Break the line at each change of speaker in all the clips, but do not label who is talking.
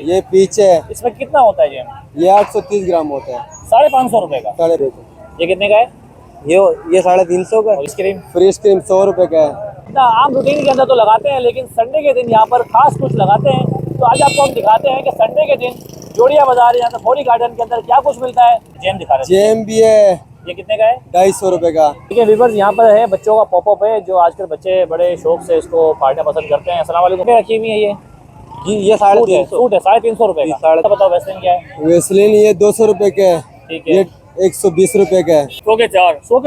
ये पीछे है।
इसमें कितना होता है जेम?
ये 830 ग्राम होता है।
550 रुपए का।
350।
ये कितने का है?
ये 350 का।
और स्क्रीन?
फ्री स्क्रीन 100 रुपए का है।
ना आम रूटीन के अंदर तो लगाते हैं, लेकिन संडे के दिन यहाँ पर खास कुछ लगाते हैं। तो आज आपको हम दिखाते हैं कि संडे के दिन जोड़िया बाजार या फोरी गार्डन के अंदर क्या कुछ मिलता है। जेम दिखा रहे हैं।
जेम भी है।
ये कितने का है?
250 रुपए का।
ठीक है व्यूअर्स, यहाँ पर है बच्चों का पॉपअप है, जो आजकल बच्चे बड़े शौक से इसको फाड़ना पसंद करते हैं। अस्सलाम वालेकुम। रखी हुई है ये
जी ये 350।
सूट है 350 रुपए का।
साढ़े
बताओ वैसे क्या है?
वेस्लिन ये 200 रुपए के है।
ठीक है।
ये 120 रुपए का है।
100 के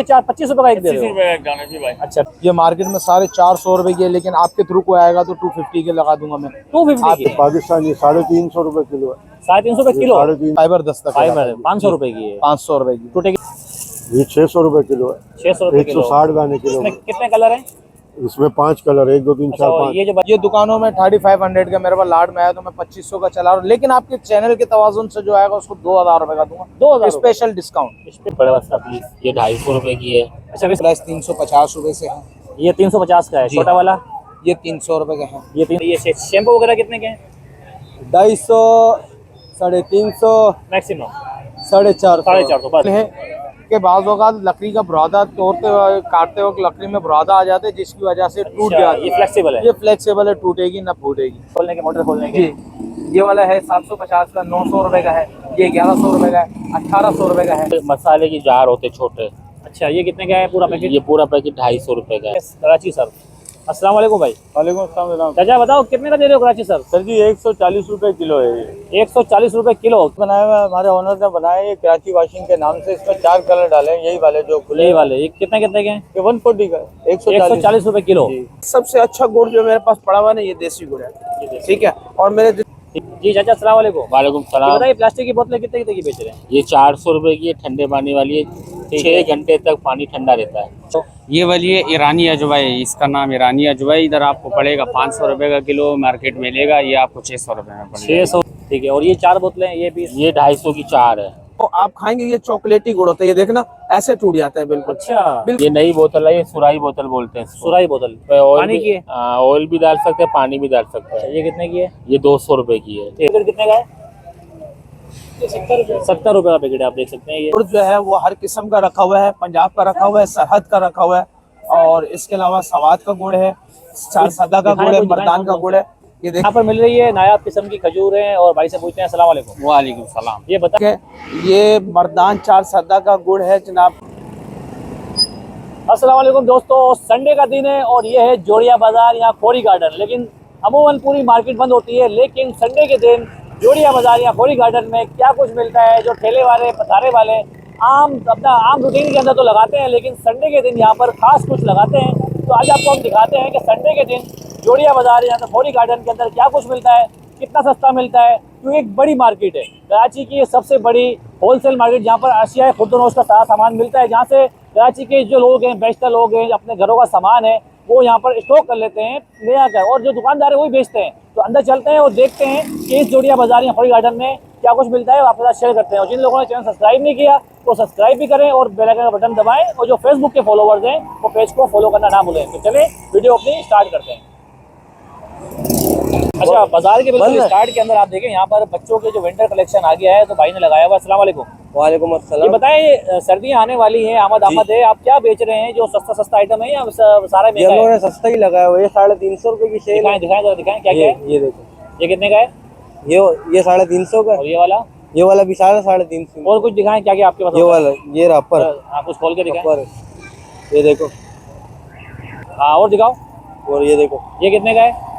4 25 रुपए का एक दे रहे हो। अच्छा
ये मार्केट में 450 रुपए की है, लेकिन आपके थ्रू को आएगा तो 250 के लगा दूंगा मैं।
250 की है।
पाकिस्तानी 350 रुपए किलो है।
350 रुपए किलो।
350।
फाइबर दस्तक है।
फाइबर 500 रुपए की है।
500 रुपए की।
टूटे की
ये 600 रुपए किलो है।
600 रुपए किलो।
160 गाने किलो
इसमें
है।
कितने कलर हैं?
इसमें 5 कलर, 1 2 3
अच्छा
4
और
5।
ये
दुकानों में 3500 का मेरे पास लाड में आया तो मैं 2500 का चला रहा हूँ, लेकिन आपके चैनल के तवाजुन से जो आएगा उसको 2000 रुपए का दूंगा।
2000
स्पेशल डिस्काउंट।
इस पे बड़ा सा प्लीज। ये 250 रुपए की है। अच्छा
प्लस 350 रुपए से है।
ये 350 का है।
जी।
छोटा वाला
ये 300 रुपए का है।
ये शैम्पू वगैरह कितने के हैं?
250, 350,
मैक्सिमम
450।
450 बस।
है के बाद होगा लकड़ी का बुरादा तोड़ते हुए काटते वक्त लकड़ी में बुरादा आ जाते हैं, जिसकी वजह से टूट
अच्छा,
जाती
ये फ्लेक्सिबल है।
ये फ्लेक्सिबल है, टूटेगी ना फूटेगी।
खोलने के मोटर खोलने के।
जी ये वाला है 750 का, 900 रुपए का है। ये 1100 रुपए का है, 1800 रुपए का है।
मसाले की जार होते छोटे,
अच्छा ये कितने का है पूरा पैकेट?
ये पूरा पैकेट 250 रुपए का है।
कराची सर। अस्सलाम वालेकुम भाई।
वालेकुम अस्सलाम।
चाचा बताओ कितने का दे रहे हो कराची सर?
सर जी 140 रुपए किलो है। ये
140 रुपए किलो
बनाया हुआ हमारे ओनर ने बनाया, ये कराची वॉशिंग के नाम से। इसमें 4 कलर डाले हैं, यही वाले जो खुले
ये वाले। ये कितने कितने के हैं?
ये 140 का
140 रुपए किलो।
सबसे अच्छा गुड़ जो मेरे पास पड़ा हुआ है ये देसी गुड़ है, ठीक है। और मेरे
जी चाचा अस्सलाम वालेकुम।
वालेकुम
ये
सलाम।
बताइए प्लास्टिक की बोतलें कितने कितने की बेच रहे हैं?
ये 400 रुपए की है, ठंडे पानी वाली है। 6 घंटे तक पानी ठंडा रहता है।
ये वाली है ईरानी अजवा है, इसका नाम ईरानी अजवा है। इधर आपको पड़ेगा 500 रुपए का किलो, मार्केट में लेगा ये आपको 600 रुपए में पड़ेगा।
600। ठीक है। और ये 4 बोतलें ये भी?
ये 250 की 4 है।
तो आप खाएंगे ये चॉकलेटी गुड़ होता है, ये देखना ऐसे टूट जाता है बिल्कुल।
अच्छा
ये नई बोतल है, ये सुराही बोतल बोलते हैं इसको।
सुराही बोतल
ऑयल
पानी की है?
ऑयल भी डाल सकते हैं, पानी भी डाल सकते हैं।
ये कितने की है?
ये 200 रुपए की है।
पैकेट कितने का है? 70 रुपए का पैकेट है, आप देख सकते हैं। ये
गुड़ जो है वो हर किस्म का रखा हुआ है, पंजाब का रखा हुआ है, सरहद का रखा हुआ है, और इसके अलावा सवाद का गुड़ है, चार सदा का गुड़ है, मर्दान का गुड़ है। ये
यहाँ पर मिल रही है नायाब किस्म की खजूरें। और भाई से पूछते हैं अस्सलाम वालेकुम।
वालेकुम सलाम।
ये बता
देखिए ये मर्दान चार सदा का गुड़ है जनाब।
अस्सलाम वालेकुम दोस्तों, संडे का दिन है और ये है जोड़िया बाजार या फोरी गार्डन। लेकिन अमूमन पूरी मार्केट बंद होती है, लेकिन संडे के दिन जोड़िया बाजार या फोरी गार्डन में क्या कुछ मिलता है, जो ठेले वाले पथारे वाले अपना आम रूटीन के अंदर तो लगाते हैं, लेकिन संडे के दिन यहाँ पर खास कुछ लगाते हैं। तो आज आपको हम दिखाते हैं कि संडे के दिन जोड़िया बाजार या फोरी गार्डन के अंदर क्या कुछ मिलता है, कितना सस्ता मिलता है। क्योंकि एक बड़ी मार्केट है कराची की, ये सबसे बड़ी होलसेल मार्केट, जहाँ पर अशिया खुर्दनोश का सारा सामान मिलता है, जहाँ से कराची के जो लोग हैं, बेचते लोग हैं, अपने घरों का सामान है वो यहाँ पर स्टॉक कर लेते हैं ले आकर, और जो दुकानदार है वही बेचते हैं। तो अंदर चलते हैं और देखते हैं कि इस जोड़िया बाजार या फोरी गार्डन में क्या कुछ मिलता है, आपके साथ शेयर करते हैं। और जिन लोगों ने चैनल सब्सक्राइब नहीं किया तो सब्सक्राइब भी करें और बेल आइकन का बटन दबाएं, और जो फेसबुक के फॉलोवर्स हैं वो पेज को फॉलो करना ना भूलें। तो चलिए वीडियो अपनी स्टार्ट करते हैं। अच्छा बाजार के बिल्कुल स्टार्ट के अंदर आप देखें, यहाँ पर बच्चों के जो विंटर कलेक्शन आ गया है, तो भाई ने लगाया हुआ। अस्सलाम वालेकुम।
वालेकुम
ये
अस्सलाम।
बताएं सर्दियाँ आने वाली हैं, आमद है, आप क्या बेच रहे हैं? जो सस्ता आइटम है या सारा
ये
महंगा
लोगों
है?
ने सस्ता ही लगाया हुआ है। ये 350 रुपए की सेल है।
दिखाएं जरा दिखाएं क्या क्या है।
ये देखो,
ये कितने का है?
ये 350 का।
और ये वाला?
ये वाला भी 350।
और कुछ दिखाएं क्या क्या आपके पास
ये
होता है?
वाला ये रबर
हाँ कुछ खोल के दिखाएं।
रबर, ये देखो।
हाँ और दिखाओ।
और ये देखो,
ये कितने का है?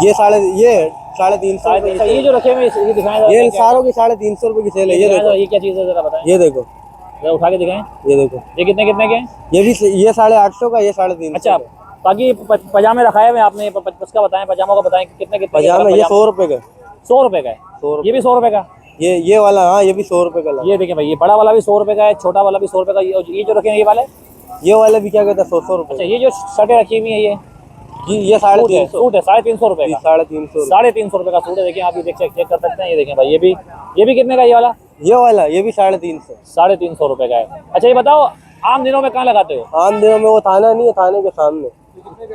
ये 350।
अच्छा ये जो रखे हुए ये दिखाएं जरा,
ये
क्या क्या है?
सारों की 350 रुपए की सेल है। ये
दिखाएं
देखो,
जरा, ये क्या चीज़ है जरा बताएं।
ये देखो,
जरा उठा के दिखाएं।
ये देखो।
ये कितने कितने के हैं?
ये 850 का, ये 350।
अच्छा बाकी पजामे रखाए हुए आपने, उसका बताएं, पजामों का बताएं कितने कितने
पजामा ये 100 रुपए का।
100 रुपए का है।
100
ये भी 100 रुपए का?
ये वाला, हाँ ये भी 100 रुपए का लगा।
ये देखें भाई, ये बड़ा वाला भी 100 रुपए का है, छोटा वाला भी 100 रुपए का। ये जो रखे हैं ये वाले?
ये वाला भी क्या कहता है 100 रुपए।
अच्छा ये जो शर्टें रखी हुई है ये
जी ये 350।
सूट है 350 रुपए का।
350।
350 रुपए का सूट है। देखिए आप ये चेक कर सकते हैं। ये देखें भाई, ये भी कितने का है? ये वाला
ये भी 350।
350 रुपए का है। अच्छा ये बताओ आम दिनों में कहाँ लगाते हो?
आम दिनों में वो थाना नहीं है, थाने के सामने।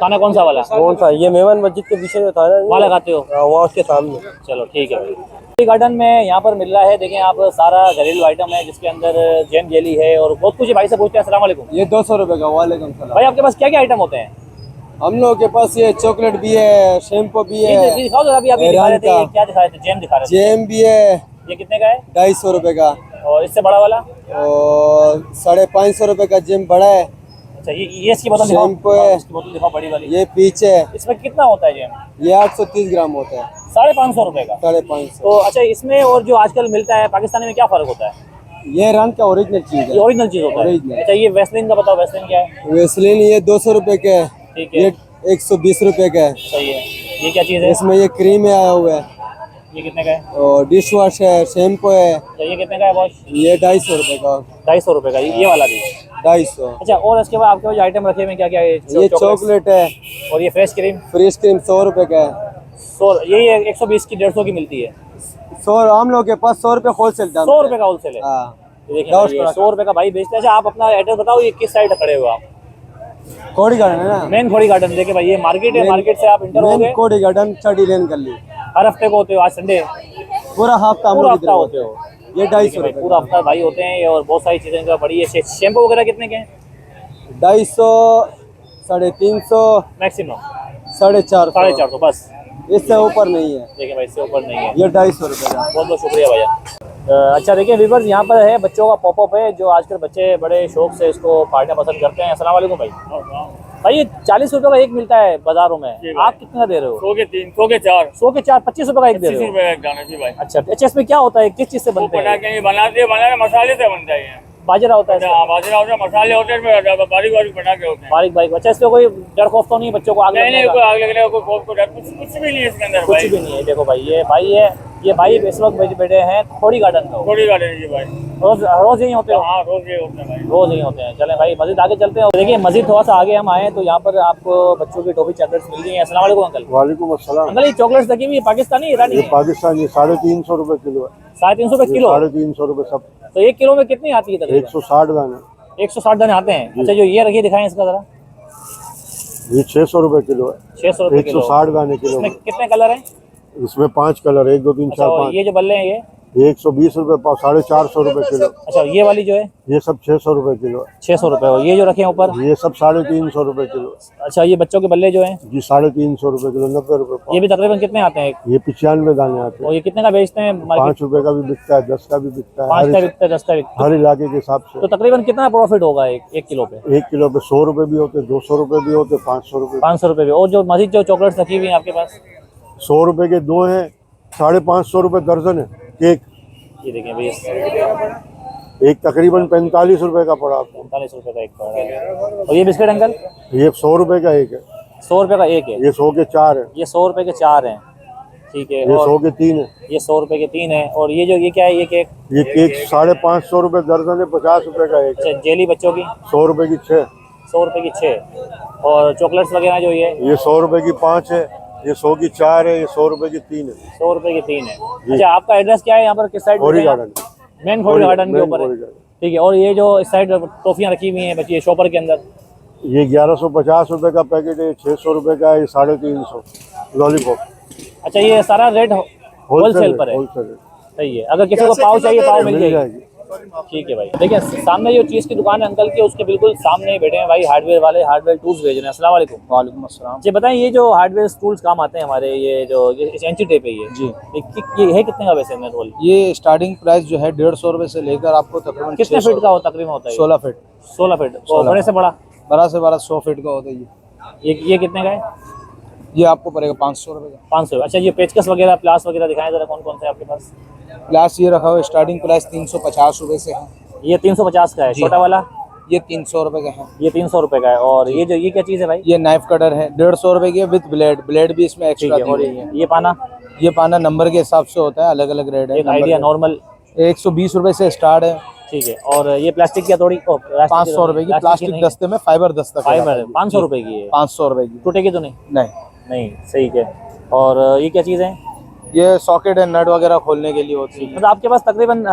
खाना कौन सा वाला
कौन सा? ये मेहमान मस्जिद के पीछे जो था ना,
वाला खाते हो?
वहाँ उसके सामने।
चलो ठीक है भाई। टी गार्डन में यहाँ पर मिल रहा है, देखें आप, सारा घरेलू आइटम है जिसके अंदर जैम जेली है और बहुत कुछ है। भाई से पूछते हैं। अस्सलाम वालेकुम।
ये 200 रुपए का। वालेकुम सलाम।
भाई आपके पास क्या क्या आइटम होते हैं?
हम लोगों के पास ये चॉकलेट भी है, शैम्पू भी है,
दिखाओ जरा, अभी दिखा रहे थे, ये क्या दिखा रहे थे? जैम दिखा रहे थे।
जैम भी है।
ये कितने का है?
250 रुपए का।
और इससे बड़ा वाला?
और 550 रुपए का जैम बड़ा है।
अच्छा, ये इसकी बोतल दिखाओ।
शैम्पू है।
इसकी बोतल दिखाओ बड़ी वाली।
ये पीछे है।
इसमें कितना होता है जैम?
ये 830 ग्राम होता है।
550 रुपए का।
550।
तो अच्छा, इसमें और जो आजकल मिलता है पाकिस्तानी में क्या फर्क होता है?
ये रंग का ओरिजिनल चीज
ये
है।
ओरिजिनल चीज होता है।
Original।
अच्छा, ये वैसलीन का बताओ, वैसलीन क्या है?
वेस्लिन ये 200 रुपए का है।
ठीक है,
ये 120 रुपए का है।
सही है। ये क्या चीज़ है?
इसमें ये क्रीम है आया हुआ है,
ये कितने का है?
और डिश वॉश है, शैम्पू है।
अच्छा, ये कितने का है वॉश?
ये 250 रुपए का।
250 रुपए का। ये वाला भी?
250।
अच्छा, और इसके बाद आपके पास जो आइटम रखे हुए हैं क्या क्या है?
ये चॉकलेट है।
और ये फ्रेश क्रीम?
फ्रेश क्रीम 100 रुपए का है।
100। ये 120 की 150 की मिलती है।
100 हम लोग के पास 100 रुपए होलसेल दाम।
100 रुपए का होलसेल है।
हाँ।
ये देखिए भाई, ये 100 रुपए का भाई बेचते हैं। अच्छा, आप अपना एड्रेस बताओ, ये किस साइड खड़े हो आप?
कोड़ी गार्डन है ना?
Main Khori garden. देखिए भाई, ये मार्केट है, मार्केट से आप इंटर हो
मेन
गए।
कोड़ी गार्डन चढ़ी लेन कर ली।
हर हफ्ते को होते हो? आज संडे
पूरा हफ्ता
पूरा हफ्ता होते हो?
ये 250
भाई,
रुपए।
पूरा हफ्ता भाई होते हैं ये। और बहुत सारी चीजें इनका बड़ी है। शैम्पू वगैरह कितने के हैं?
250, 350,
मैक्सिमम
450।
450 बस।
इससे ऊपर नहीं है।
देखिए भाई, इससे ऊपर नहीं है।
ये 250 रुपए का।
बहुत बहुत शुक्रिया भैया। अच्छा देखिए व्यूअर्स, यहाँ पर है बच्चों का पॉपअप है, जो आजकल बच्चे बड़े शौक से इसको काटना पसंद करते हैं। अस्सलाम वालेकुम भाई। भाई ये 40 रुपए का एक मिलता है बाजारों में, आप कितने का दे रहे हो?
100 के 3, 100 के 4,
100 के 4, 25 रुपए का एक दे रहे हो?
रुपए का दाना जी भाई।
अच्छा अच्छा, इसमें क्या होता है, किस चीज से बनते हैं?
बनाने मसाले से बनता है।
बाजरा होता है इसमें?
बाजरा होता है, मसाले होते हैं, बारीक बारीक बना के होते हैं।
बारीक बारीक। अच्छा, इसमें कोई डर खौफ तो नहीं है बच्चों को आग लगने का?
कोई आग लगने का कोई खौफ को डर कुछ भी नहीं है इसके अंदर
कुछ
भाई।
भी नहीं है। देखो भाई, ये भाई इस वक्त बैठे हैं खोड़ी गार्डन में।
थोड़ी गाड़ी है जी भाई।
रोज यही होते हो?
हाँ, रोज ये होता है भाई।
रोज यही होते हैं। चलें भाई, मस्जिद आगे चलते हैं। देखिए मस्जिद थोड़ा सा आगे हम आए तो यहाँ पर आपको बच्चों की टॉफी चॉकलेट्स मिल गई हैं। अस्सलाम वालेकुम अंकल।
वालेकुम अस्सलाम।
अंकल, ये चॉकलेट्स लगी हुई है पाकिस्तानी ईरानी
ये
है?
पाकिस्तानी 350 रुपए किलो है।
350 रुपए किलो?
350 रुपए सब।
तो 1 किलो में कितनी आती है तकरीबन?
160 दाने।
160 दाने आते हैं। अच्छा, जो ये रखिए दिखाएं इसका जरा।
ये 600 रुपए किलो है।
600 रुपए किलो।
160 दाने किलो
इसमें
में।
कितने कलर हैं?
इसमें 5 कलर, 1 2 3
अच्छा,
4
और
5।
ये जो बल्ले हैं ये?
120 रुपए पाव, 450 रुपए किलो।
अच्छा, ये वाली जो है?
ये सब 600 रुपए किलो है।
600 रुपए। और ये जो रखे हैं ऊपर?
ये सब 350 रुपए किलो।
अच्छा, ये बच्चों के बल्ले जो हैं?
जी 350 रुपए किलो, 90 रुपए पाव।
ये भी तकरीबन कितने आते हैं?
ये 95 दाने आते
और
हैं।
ये कितने का बेचते हैं?
5 रुपए का भी बिकता है, 10 का भी बिकता है।
5 का बिकता है, 10 का बिकता
हर इलाके के हिसाब
है। तो
से।
तकरीबन कितना प्रॉफिट होगा एक किलो पे?
1 किलो पे 100 रुपए भी होते, 200 रुपए भी होते, 500 रुपए।
500 रुपए भी। और जो मजीद जो चॉकलेट्स रखी हुई हैं आपके पास?
100 रुपए के 2 हैं, 550 रुपए दर्जन है केक।
ये देखिए भैया,
एक तकरीबन 45 रुपए का पड़ा आपको।
45 रुपए का एक पड़ रहा है। और ये बिस्किट अंकल?
ये 100 रुपए का एक है।
100 रुपए का एक है।
ये 100 के 4 है।
ये 100 रुपए के 4 हैं। ठीक है।
ये 100 के 3 है।
ये 100 रुपए के 3 हैं। और ये क्या है, ये केक?
ये केक 550 रुपए दर्जन है, 50 रुपए का एक है।
अच्छा, जेली बच्चों की?
100 रुपए की 6।
100 रुपए की 6। और चॉकलेट्स वगैरह जो
ये 100 रुपए की 5 है। ये 100 की 4 है। ये 100 रुपए की 3 है।
100 रुपए की 3 है। अच्छा, आपका एड्रेस क्या है यहाँ पर, किस side?
Khori garden.
Main Khori garden के ऊपर है।
खोड़ी गार्डन।
ठीक है। और ये जो इस साइड टॉफियाँ रखी हुई हैं बच्ची शॉपर के अंदर?
ये 1150 रुपए का पैकेट है, 600 रुपए का है, 350 लॉलीपॉप।
अच्छा, ये सारा रेट होलसेल पर है?
होलसेल।
सही है। अगर किसी को पाव चाहिए पाव मिल जाएगी?
जाएगी।
ठीक है भाई। देखिए सामने जो चीज़ की दुकान है अंकल की, उसके बिल्कुल सामने ही बैठे हैं भाई हार्डवेयर वाले, हार्डवेयर टूल्स भेज रहे हैं। अस्सलाम वालेकुम।
वालेकुम अस्सलाम।
जी बताएं, ये जो हार्डवेयर टूल्स काम आते हैं हमारे, ये जो इंची टेप है, ये
जी,
ये है कितने का वैसे मैं रोल?
ये स्टार्टिंग प्राइस जो है 150 रुपए से लेकर आपको तकरीबन
कितने फीट का तकरीबन होता है?
16 फीट।
16 फीट। और बड़े से बड़ा?
बड़ा से बड़ा 100 फीट का होता है
ये कितने का है?
ये आपको पड़ेगा 500 रुपए का।
500। अच्छा, ये पेचकस वगैरह प्लास वगैरह दिखाएं जरा, कौन कौन से आपके पास?
प्लास ये रखा हुआ स्टार्टिंग प्राइस 350 रुपए से है।
ये 350 का है। छोटा वाला?
ये 300 रुपए का है।
ये 300 रुपए का है। और ये क्या चीज़ है भाई?
ये नाइफ कटर है, 150 रुपए की है विद ब्लेड। ब्लेड भी इसमें
ठीक
एक्स्ट्रा
है।
दी
और
हुई है।
ये पाना?
ये पाना नंबर के हिसाब से होता है, अलग अलग रेट है।
एक आइडिया नॉर्मल?
120 रुपए से स्टार्ट है।
ठीक है। और ये प्लास्टिक की हथौड़ी?
500 रुपए की प्लास्टिक दस्ते में, फाइबर दस्ता
फाइबर 500 रुपए की है।
500 रुपए की।
टूटेगी तो नहीं?
नहीं।
नहीं, सही है। और ये क्या चीज़ है?
ये सॉकेट है, नट वगैरह खोलने के लिए होती है।
मतलब आपके पास तकरीबन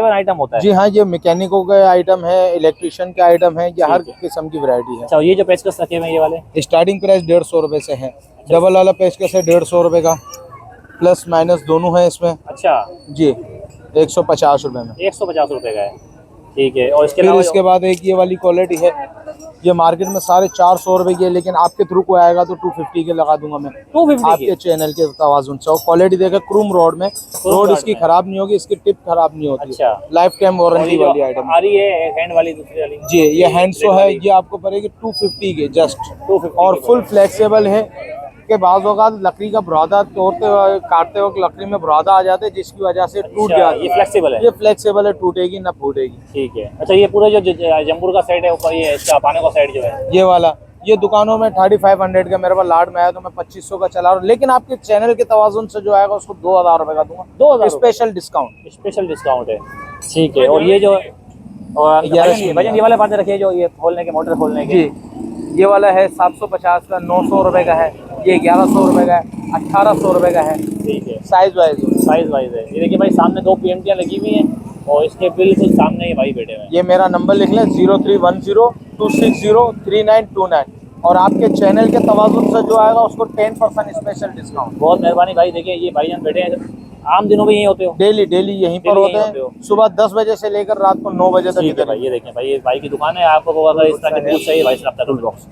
आइटम होता है।
जी हाँ, ये मैकेनिकों के आइटम है, इलेक्ट्रिशियन के आइटम है, ये हर किस्म की वैरायटी है।
अच्छा, ये जो पेचकस रखे हुए हैं ये वाले
स्टार्टिंग प्राइस 150 रुपये से है। डबल वाला पेचकस है 150 रुपये का, प्लस माइनस दोनों है इसमें।
अच्छा
जी 150 रुपये में।
150 रुपये का है, ठीक है। और इसके
फिर
अलावा
इसके बाद एक ये वाली क्वालिटी है, ये मार्केट में सारे 400 रुपये की है, लेकिन आपके थ्रू को आएगा तो 250 के लगा दूंगा मैं
250 की?
आपके चैनल के तवाजुन से। और क्वालिटी देखे क्रूम रोड में, रोड
रॉड
इसकी
में।
खराब नहीं होगी, इसकी टिप खराब नहीं होती।
अच्छा।
लाइफ टाइम
और
वारंटी
ये
वाली
जो
आइटम
आ रही है हैंड वाली, दूसरी वाली
जी, ये हैंडसो है, ये आपको पड़ेगी 250 के जस्ट।
250
और फुल फ्लेक्सिबल है के बाद होगा लकड़ी का बुरादा तोड़ते काटते वक्त लकड़ी में बुरादा आ जाते हैं, जिसकी वजह से टूट
अच्छा,
जाती
ये फ्लेक्सिबल है।
ये फ्लेक्सिबल है, टूटेगी ना फूटेगी।
ठीक है। अच्छा, ये पूरा जो जम्बूर का सेट है ऊपर, ये इसका पाने का सेट जो है
ये वाला, ये दुकानों में 3500 का, मेरे पास लाड में आया तो मैं 2500 का चला रहा हूँ, लेकिन आपके चैनल के तवाजुन से जो आएगा उसको 2000 रुपए का दूंगा,
2000
स्पेशल डिस्काउंट।
स्पेशल डिस्काउंट है, ठीक है। और ये जो और भजन ये वाले बातें रखिए, जो ये खोलने के, मोटर खोलने के।
जी, ये वाला है 750 का, 900 रुपए का है, ये 1100 रुपए का है, 1800 रुपए का है।
ठीक है,
साइज वाइज
साइज वाइज है। ये देखिए भाई, सामने 2 PMT लगी हुई हैं और इसके बिल्कुल सामने ये भाई बैठे हुए हैं।
ये मेरा नंबर लिख लें 0310260229, और आपके चैनल के तवाजुन से जो आएगा उसको 10% स्पेशल डिस्काउंट।
बहुत मेहरबानी भाई। देखिए ये भाईजान बैठे हैं, आम दिनों में यही होते हो?
डेली डेली यहीं पर
डेली
होते
यहीं होते हो।
हैं, सुबह 10 बजे से लेकर रात को 9 बजे तक
ठीक है
इधर
भाई। ये देखें भाई, ये भाई की दुकान है। आपको अगर इस तरह के टूल चाहिए भाई से रब्ता टूल बॉक्स।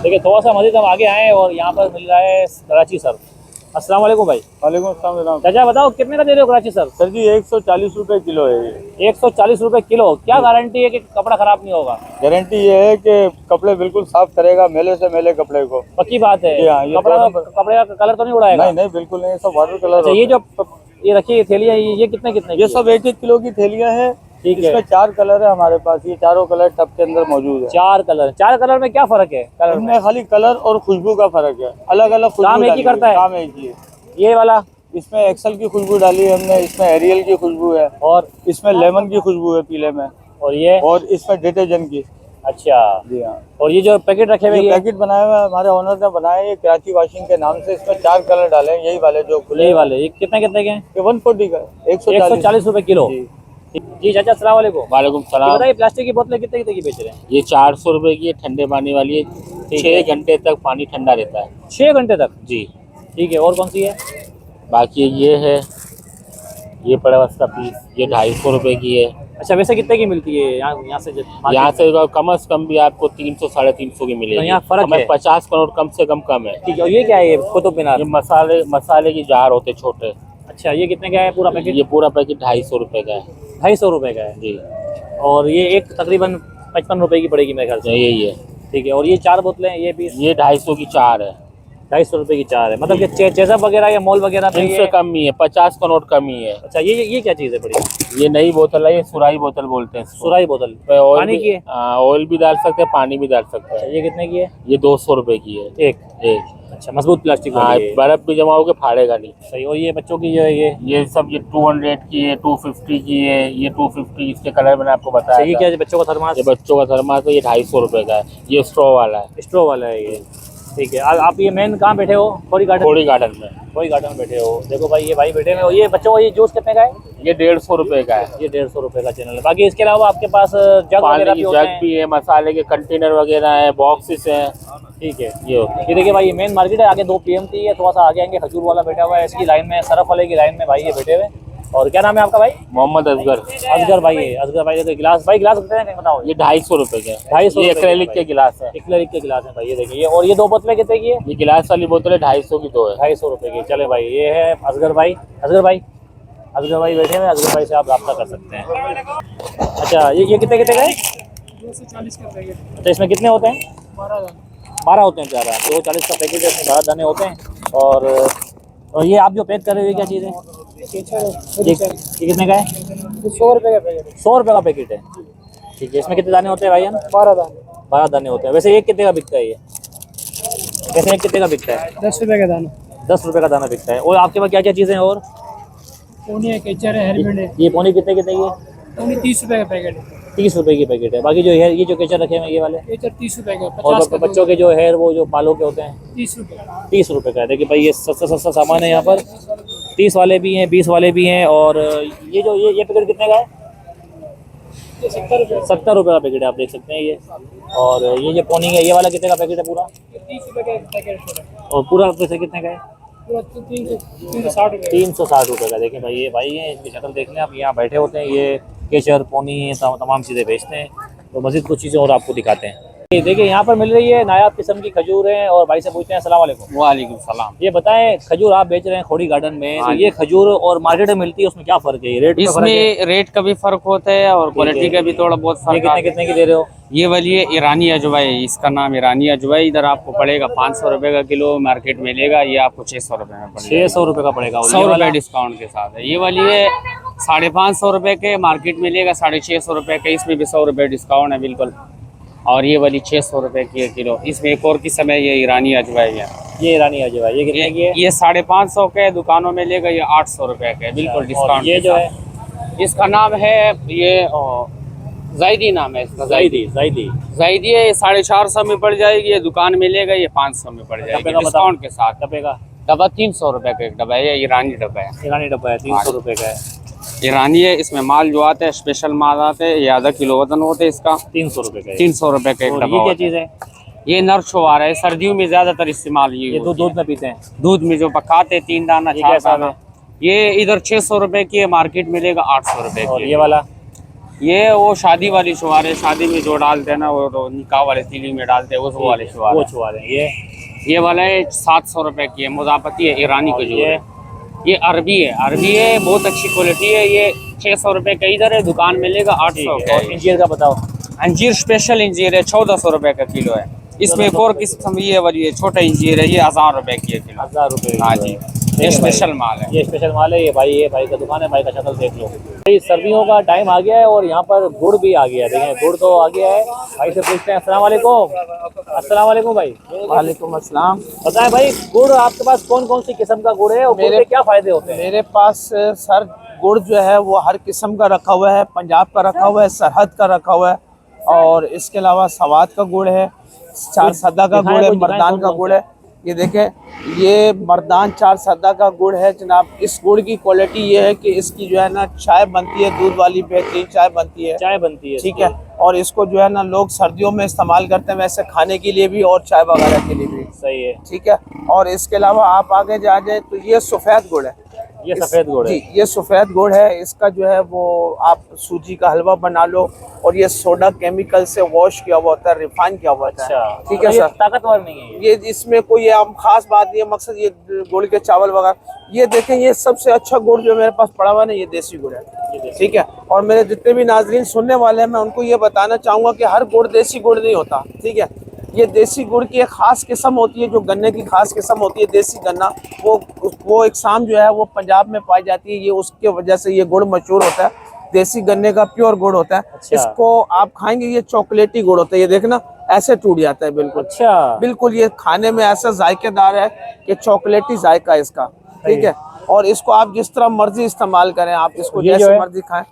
देखिए थोड़ा सा मजीद हम आगे आए हैं और यहाँ पर मिल रहा है कराची सर। अस्सलाम वालेकुम भाई।
वालेकुम अस्सलाम जनाब।
चाचा बताओ कितने का दे रहे हो कराची सर?
सर जी 140 रुपए किलो है ये।
140 रुपए किलो। क्या गारंटी है कि कपड़ा खराब नहीं होगा?
गारंटी ये है कि कपड़े बिल्कुल साफ करेगा, मेले से मेले कपड़े को।
पक्की बात है।
जी हाँ, ये
कपड़े का कलर तो नहीं उड़ाएगा?
नहीं नहीं, बिल्कुल नहीं, सब वाटर कलर।
अच्छा, ये जो ये रखी थैलियाँ, ये कितने कितने
ये सब 1-1 किलो की थैलियाँ हैं।
ठीक है।
इसमें 4 कलर है हमारे पास, ये चारों कलर टब के अंदर मौजूद है।
4 कलर में क्या फर्क है? कलर में
इनमें खाली कलर और खुशबू का फर्क है, अलग अलग खुशबू
काम एक ही
डाली है,
करता है?
काम एक ही है।
ये वाला
इसमें एक्सल की खुशबू डाली है हमने, इसमें एरियल की खुशबू है,
और
इसमें लेमन की खुशबू है पीले में,
और ये
और इसमें डिटर्जेंट की।
अच्छा।
जी हाँ।
और ये जो पैकेट रखे हुए
ये
ये
पैकेट बनाए हुए हमारे ओनर ने बनाए, ये कराची वॉशिंग के नाम से। इसमें 4 कलर डाले हैं, यही वाले जो खुले
ये वाले, ये कितने कितने के हैं?
ये 140 का,
140 रुपए किलो।
जी।
जी चाचा अस्सलाम वालेकुम।
वालेकुम
ये
सलाम।
बताइए प्लास्टिक की बोतलें कितने कितने की बेच रहे हैं?
ये 400 रुपए की है, ठंडे पानी वाली है। 6 घंटे तक पानी ठंडा रहता है
6 घंटे तक?
जी।
ठीक है। और कौन सी है?
बाकी ये है, ये पड़ा हुआ इसका पीस, ये 250 रुपए की है।
अच्छा, वैसे कितने की मिलती है यहाँ से?
यहाँ से कम से कम भी आपको 300 साढ़े 300 की मिलेगी।
तो यहाँ फर्क
हमें
है?
50 करोड़ कम से कम है।
ठीक है। और ये क्या है? ये कुतुब मीनार।
ये मसाले की जार होते छोटे।
अच्छा, ये कितने का है पूरा पैकेट?
ये पूरा पैकेट 250 रुपए का है
250 रुपए का है
जी।
और ये एक तकरीबन 55 रुपए की पड़ेगी मेरे ख्याल से।
यही है।
ठीक है। और ये 4 बोतलें, ये पीस
ये 250 की 4 है।
250 रुपए की 4 है। मतलब कि चेज़अप वगैरह या मॉल वगैरह में
इनसे कम ही है, 50 का नोट कम ही है।
अच्छा, ये क्या चीज़ है बड़ी?
ये नई बोतल है, ये सुराही बोतल बोलते हैं इसको।
सुराही बोतल
ऑयल
पानी की है?
ऑयल भी डाल सकते हैं, पानी भी डाल सकते
अच्छा,
हैं।
ये कितने की है?
ये 200 रुपए की है
एक। अच्छा, मजबूत प्लास्टिक
हाँ,
वाली है।
बर्फ भी जमाओगे फाड़ेगा नहीं।
सही। और ये बच्चों की जो है
ये सब ये 200 की है, 250 की है, ये 250 इसके कलर मैंने आपको बताया
ये
था।
क्या है? बच्चों का थर्मास?
ये बच्चों का थर्मास है, ये 250 रुपए का है। ये स्ट्रॉ वाला है,
स्ट्रॉ वाला है ये। ठीक है। आप ये मेन कहाँ बैठे हो? खोरी गार्डन?
खोड़ी गार्डन में।
खोरी गार्डन में बैठे हो। देखो भाई, ये भाई बैठे हुए। और ये बच्चों का ये जूस कितने का है?
ये 150 रुपए का है।
ये 150 रुपए का चैनल है। बाकी इसके अलावा आपके पास जग
पानी
वगैरह
की
भी होते
जग
हैं?
भी है, मसाले के कंटेनर वगैरह है, बॉक्सेस हैं।
ठीक है।
ये होते हैं।
ये देखिए भाई, ये मेन मार्केट है। आगे 2 PMT है, थोड़ा सा आगे आएंगे खजूर वाला बैठा हुआ है, इसकी लाइन में, सरफ वाले की लाइन में भाई ये बैठे हुए। और क्या नाम है आपका भाई?
मोहम्मद असगर।
असगर भाई है। असगर भाई देखो गिलास, भाई गिलास कितने हैं बताओ?
ये 250 रुपए के
250
ये
रुपए के
एक्रेलिक
भाई।
के गिलास है।
एक्रेलिक के गिलास है भाई, ये देखिए। और ये 2 बोतलें कितने की है?
ये गिलास वाली बोतल है 250 की 2 है।
250 रुपए की। चले भाई, ये है असगर भाई। असगर भाई बैठे हुए। असगर भाई से आप रब्ता कर सकते हैं। अच्छा, ये कितने कितने का है?
240 का पैकेट।
अच्छा, इसमें कितने होते हैं? 12 होते हैं। 240 का पैकेट है, इसमें 12 दाने होते हैं। और ये आप जो पैक कर रहे हो क्या चीज़ है? ये कितने का है?
100 रुपये का पैकेट।
100 रुपये का पैकेट है। ठीक है। इसमें कितने दाने होते हैं भाई?
12 दाने।
12 दाने होते हैं। वैसे एक कितने का बिकता है ये? वैसे एक कितने का बिकता है?
10 रुपये का दाना।
10 रुपये का दाना बिकता है। और आपके पास क्या क्या चीज़ें हैं? और
पोनी है, केचर है, हेलमेट है।
ये पौनी कितने कितने की है?
पोनी 30 रुपये का पैकेट है।
30 रुपए की पैकेट है। बाकी जो है ये जो केचर रखे हुए हैं ये वाले
ये 30 रुपए का,
और
50 का
बच्चों के जो है वो जो पालों के होते हैं
30 रुपए।
30 रुपए का है। देखिए भाई ये सस्ता सस्ता सामान है यहाँ पर। 30 वाले भी हैं, 20 वाले भी हैं। और ये जो ये पैकेट कितने का है?
ये 70 रुपए।
70 रुपए का पैकेट है, आप देख सकते हैं ये। और ये जो पोनी है ये वाला कितने का पैकेट है पूरा?
30 रुपए का पैकेट है।
और पूरा पैसे कितने का है?
पूरा 360 रुपए।
360 रुपए का। देखें भाई ये भाई हैं, इनकी शक्ल देख लें आप। यहाँ बैठे होते हैं, ये केचर पोनी तमाम चीज़ें बेचते हैं। तो मज़ीद कुछ चीज़ें और आपको दिखाते हैं। ये देखिए यहाँ पर मिल रही है नायाब किस्म की खजूरें। और भाई से पूछते हैं अस्सलाम वालेकुम।
वालेकुम सलाम।
ये बताएं खजूर आप बेच रहे हैं खोड़ी गार्डन में, तो ये खजूर और मार्केट में मिलती है उसमें क्या फ़र्क है? ये रेट में फ़र्क है?
इसमें रेट का भी फर्क होता है और क्वालिटी का भी थोड़ा बहुत
ये
फर्क
कितने
आता है।
कितने की दे रहे हो?
ये वाली है ईरानी अजवा है, इसका नाम ईरानी अजवा है। इधर आपको पड़ेगा 500 रुपए का किलो, मार्केट में लेगा ये आपको 600 रुपए में पड़ेगा।
600 रुपए का पड़ेगा।
100 रुपए डिस्काउंट के साथ है। ये वाली है 550 रुपए के, मार्केट में लेगा 650 रुपए के, इसमें भी 100 रुपए डिस्काउंट है बिल्कुल। और ये वाली 600 रुपए की है किलो। इसमें एक और किस्म है, ये ईरानी अजवा है।
ये ईरानी अजवा ये कितने की है?
ये 550 के, दुकानों में लेगा ये 800 रुपए के बिल्कुल
और
डिस्काउंट।
ये जो है
इसका नाम है ये जायदी नाम है इसका,
जायदी जायदी
जायदी है। ये 450 में पड़ जाएगी, ये दुकान में लेगा ये 500 में पड़ जाएगी डिस्काउंट के साथ।
डब्बे का
डब्बा 300 रुपए का एक डब्बा है, ये ईरानी डब्बा है।
ईरानी डब्बा है, 300 रुपए का है।
ईरानी है, इसमें माल जो आता है स्पेशल माल आता है, ये आधा किलो वजन होते है इसका।
300 रुपए का है।
300 रुपए का एक
और
डब्बा
ये क्या
होता है।
चीज़ है?
ये नर छुआरा है, सर्दियों में ज्यादातर इस्तेमाल ये
ये
होती
दूध में पीते हैं।
है। दूध में जो पकाते 3 दाना
ये
4
कैसा है?
दाना। ये इधर 600 रुपए की है, मार्केट में लेगा 800 रुपए
और
की।
ये वाला
ये वो शादी वाली छुआरे, शादी में जो डालते हैं ना, वो निकाह वाले तीली में डालते हैं, वो वाले छुआरे।
वो छुआ रहे।
ये वाला है 700 रुपए की है, मुजाफती है, ईरानी खजूर है। ये अरबी है, अरबी है, बहुत अच्छी क्वालिटी है। ये 600 रुपए का इधर है, दुकान में लेगा 800 का।
और इंजीर का बताओ?
अंजीर स्पेशल इंजीर है, 1400 रुपए का किलो है। इसमें एक और किस्म ये वाली है, छोटा इंजीर है, ये 1000 रुपए की है किलो।
1000 रुपए?
हाँ जी, ये स्पेशल माल है।
ये स्पेशल माल है। ये भाई का दुकान है, भाई का शक्ल देख लो। भाई सर्दियों का टाइम आ गया है और यहाँ पर गुड़ भी आ गया है। देखें गुड़ तो आ गया है। भाई से पूछते हैं अस्सलाम वालेकुम। अस्सलाम वालेकुम भाई।
वालेकुम अस्सलाम।
बताएं भाई गुड़ आपके पास कौन कौन सी किस्म का गुड़ है और गुड़ के क्या फायदे होते हैं?
मेरे पास सर गुड़ जो है वो हर किस्म का रखा हुआ है। पंजाब का रखा हुआ है, सरहद का रखा हुआ है, और इसके अलावा सवाद का गुड़ है, 4 सदा का गुड़ है, मर्दान का गुड़ है। ये देखें, ये मर्दान 4 सदा का गुड़ है जनाब। इस गुड़ की क्वालिटी ये है कि इसकी जो है ना चाय बनती है, दूध वाली बेहतरीन चाय बनती है।
चाय बनती है,
ठीक है। और इसको जो है ना लोग सर्दियों में इस्तेमाल करते हैं, वैसे खाने के लिए भी और चाय वगैरह के लिए भी।
सही है।
ठीक है। और इसके अलावा आप आगे जा जाए तो ये सफ़ेद गुड़ है।
ये सफ़ेद गुड़ है
जी, ये सफ़ेद गुड़ है। इसका जो है वो आप सूजी का हलवा बना लो, और ये सोडा केमिकल से वॉश किया हुआ होता है, रिफाइन किया हुआ होता है।
अच्छा,
ठीक है
ये
सर।
ताकतवर नहीं है
ये इसमें कोई आम खास बात नहीं है, मकसद ये गुड़ के चावल वगैरह। ये देखें, ये सबसे अच्छा गुड़ जो मेरे पास पड़ा हुआ है ना, ये देसी गुड़ है। ठीक है। और मेरे जितने भी नाजरीन सुनने वाले हैं, मैं उनको ये बताना चाहूँगा कि हर गुड़ देसी गुड़ नहीं होता। ठीक है। ये देसी गुड़ की एक खास किस्म होती है, जो गन्ने की खास किस्म होती है, देसी गन्ना। वो इकसाम जो है वो पंजाब में पाई जाती है। ये उसके वजह से ये गुड़ मशहूर होता है। देसी गन्ने का प्योर गुड़ होता है।
अच्छा।
इसको आप खाएंगे, ये चॉकलेटी गुड़ होता है। ये देखना ऐसे टूट जाता है बिल्कुल।
अच्छा,
बिल्कुल ये खाने में ऐसा जायकेदार है कि चॉकलेटी जायका है इसका। ठीक है। और इसको आप जिस तरह मर्जी इस्तेमाल करें, आप इसको जैसे मर्जी खाएं।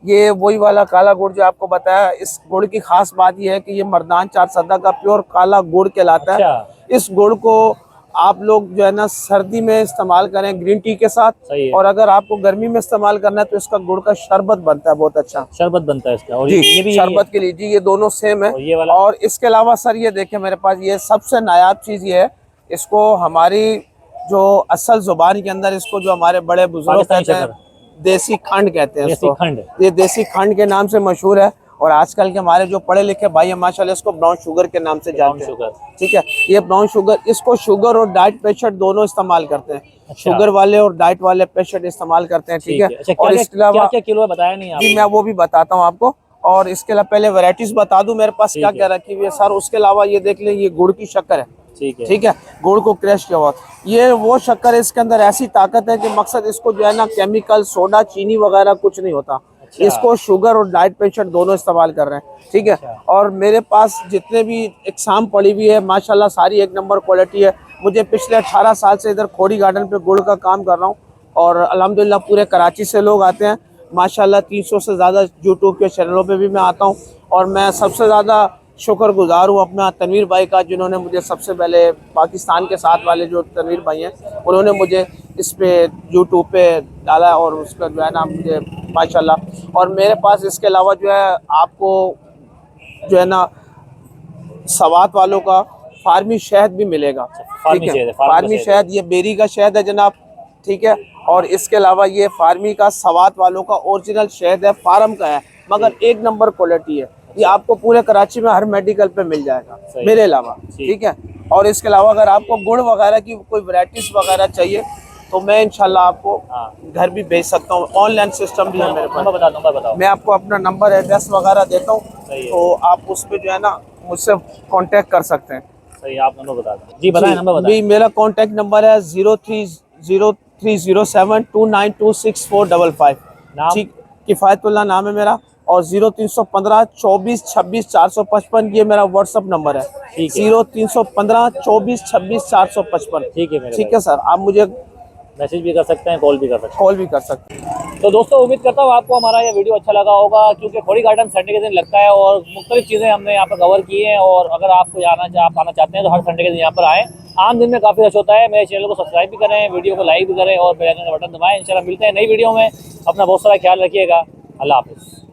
ये वही वाला काला गुड़ जो आपको बताया। इस गुड़ की खास बात ये है कि ये मर्दान 4 सदा का प्योर काला गुड़ कहलाता है। इस गुड़ को आप लोग जो है ना सर्दी में इस्तेमाल करें ग्रीन टी के साथ, और अगर आपको गर्मी में इस्तेमाल करना है तो इसका गुड़ का शरबत बनता है, बहुत अच्छा
शरबत बनता है इसका। और
जी,
ये भी
शरबत के लिए जी, ये दोनों सेम है।
और ये वाला?
और इसके अलावा सर ये देखें, मेरे पास ये सबसे नायाब चीज़ ये है। इसको हमारी जो असल जुबान के अंदर इसको जो हमारे बड़े बुजुर्ग कहते हैं, देसी खंड कहते हैं इसको। ये देसी खंड के नाम से मशहूर है। और आजकल के हमारे जो पढ़े लिखे भाई हैं माशाल्लाह, इसको ब्राउन शुगर के नाम से जानते हैं। ठीक है। ये ब्राउन शुगर, इसको शुगर और डाइट पेशेंट दोनों इस्तेमाल करते हैं।
अच्छा।
शुगर वाले और डाइट वाले पेशेंट इस्तेमाल करते हैं। ठीक है।
अच्छा,
और इसके अलावा
क्या किलो है बताया नहीं आपने?
जी, मैं वो भी बताता हूँ आपको। और इसके अलावा पहले वैरायटीज बता दूं मेरे पास क्या क्या रखी हुई है सर। उसके अलावा ये देख लें, ये गुड़ की शक्कर है। ठीक है। गुड़ को क्रश किया हुआ। ये वो शक्कर है, इसके अंदर ऐसी ताकत है कि मकसद इसको जो है ना केमिकल, सोडा, चीनी वगैरह कुछ नहीं होता। अच्छा। इसको शुगर और डाइट पेशेंट दोनों इस्तेमाल कर रहे हैं। ठीक है। अच्छा। और मेरे पास जितने भी इकसाम पड़ी हुई है माशाल्लाह सारी एक नंबर क्वालिटी है। मुझे पिछले 18 साल से इधर खोड़ी गार्डन पे गुड़ का काम कर रहा हूँ, और अल्हम्दुलिल्लाह पूरे कराची से लोग आते हैं। माशाल्लाह 300 से ज़्यादा यूट्यूब के चैनलों पे भी मैं आता हूँ। और मैं सबसे ज़्यादा शुक्रगुजार हूँ अपना तनवीर भाई का, जिन्होंने मुझे सबसे पहले पाकिस्तान के साथ वाले जो तनवीर भाई हैं उन्होंने मुझे इस पे यूट्यूब पे डाला और उसका जो है ना मुझे माशाल्लाह। और मेरे पास इसके अलावा जो है आपको जो है ना सवात वालों का फार्मी शहद भी मिलेगा।
फार्मी
ठीक
शहद
है,
है, फार्मी
फार्मी
का
शहद, ये बेरी का शहद है जनाब। ठीक है, और इसके अलावा ये फार्मी का सवात वालों का ओरिजिनल शहद है, फार्म का है, मगर एक नंबर क्वालिटी है। ये आपको पूरे कराची में हर मेडिकल पे मिल जाएगा मेरे अलावा। ठीक है, और इसके अलावा अगर आपको गुड़ वगैरह की कोई वैरायटीज वगैरह चाहिए तो मैं इंशाल्लाह आपको घर भी भेज सकता हूँ। ऑनलाइन सिस्टम भी है मेरे पास।
बताओ।
मैं आपको अपना नंबर एड्रेस वगैरह देता हूँ, तो आप उस पर जो है ना मुझसे कांटेक्ट कर सकते हैं।
सही, आप नंबर बता दें जी, बताएं नंबर बताएं।
जी, मेरा कांटेक्ट नंबर है 030307292645।
नाम?
ठीक, किफ़ायतुल्लाह नाम है मेरा। और 0315 24 26 455 ये मेरा व्हाट्सअप नंबर है।
ठीक है।
0315 24 26 455।
ठीक है मेरे
ठीक है सर, आप मुझे
मैसेज भी कर सकते हैं, कॉल भी कर सकते
कॉल भी कर सकते हैं।
हैं। तो दोस्तों उम्मीद करता हूँ आपको हमारा ये वीडियो अच्छा लगा होगा, क्योंकि खोरी गार्डन संडे के दिन लगता है और मुख्तलिफ चीज़ें हमने यहाँ पर कवर की हैं। और अगर आपको आप आना चाहते हैं तो हर संडे के दिन यहाँ पर आएँ। आम दिन में काफ़ी रश होता है। मेरे चैनल को सब्सक्राइब भी करें, वीडियो को लाइक भी करें और बेल आइकन का बटन दबाएं। इंशाल्लाह मिलते हैं नई वीडियो में। अपना बहुत सारा ख्याल रखिएगा। अल्लाह हाफिज़।